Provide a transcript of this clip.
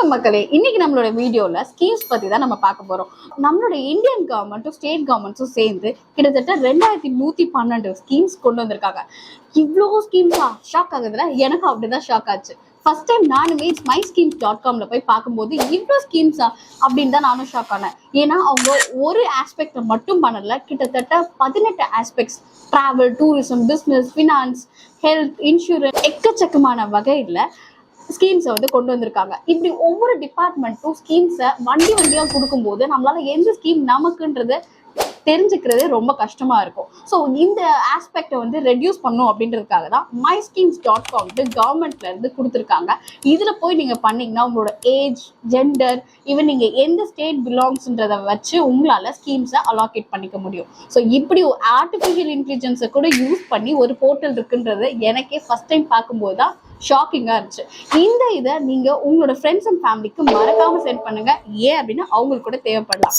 வணக்கம் மக்களே, இன்னைக்கு நம்மளோட வீடியோல ஸ்கீம்ஸ் பத்தி தான் நம்ம பார்க்க போறோம். நம்மளோட இந்தியன் கவர்மெண்ட்டும் ஸ்டேட் கவர்மெண்ட்ஸும் சேர்ந்து கிட்டத்தட்ட 2112 ஸ்கீம்ஸ் கொண்டு வந்திருக்காங்க. இவ்வளோ ஸ்கீம்ஸா? ஷாக் ஆகுதுல? எனக்கு அப்படிதான் ஷாக் ஆச்சு. ஃபர்ஸ்ட் டைம் நானுமே myschemes.comல போய் பார்க்கும்போது இவ்வளோ ஸ்கீம்ஸா அப்படின்னு தான் நானும் ஷாக் ஆனேன். ஏன்னா அவங்க ஒரு ஆஸ்பெக்ட் மட்டும் பண்ணல, கிட்டத்தட்ட 18 aspects, travel, tourism, business, finance, health, insurance, எக்கச்சக்கமான வகையில் ஸ்கீம்ஸை வந்து கொண்டு வந்திருக்காங்க. இப்படி ஒவ்வொரு டிபார்ட்மெண்ட்டும் ஸ்கீம்ஸை வண்டியா கொடுக்கும்போது நம்மளால எந்த ஸ்கீம் நமக்குன்றது தெரிஞ்சுக்கிறதே ரொம்ப கஷ்டமா இருக்கும். ஸோ இந்த ஆஸ்பெக்டை வந்து ரெடியூஸ் பண்ணும் அப்படின்றதுக்காக தான் myschemes.com கவர்மெண்ட்ல இருந்து கொடுத்துருக்காங்க. இதுல போய் நீங்க பண்ணீங்கன்னா உங்களோட ஏஜ், ஜெண்டர், ஈவன் நீங்க எந்த ஸ்டேட் பிலாங்ஸ்ன்றதை வச்சு உங்களால ஸ்கீம்ஸை அலாகேட் பண்ணிக்க முடியும். ஸோ இப்படி ஆர்டிஃபிஷியல் இன்டெலிஜென்ஸை கூட யூஸ் பண்ணி ஒரு போர்ட்டல் இருக்குன்றது எனக்கே ஃபர்ஸ்ட் டைம் பார்க்கும்போது தான் ஷாக்கிங்கா இருந்துச்சு. இந்த இதை நீங்க உங்களோட ஃப்ரெண்ட்ஸ் அண்ட் ஃபேமிலிக்கு மறக்காம சென்ட் பண்ணுங்க. ஏன் அப்படின்னா அவங்களுக்கு கூட தேவைப்படலாம்.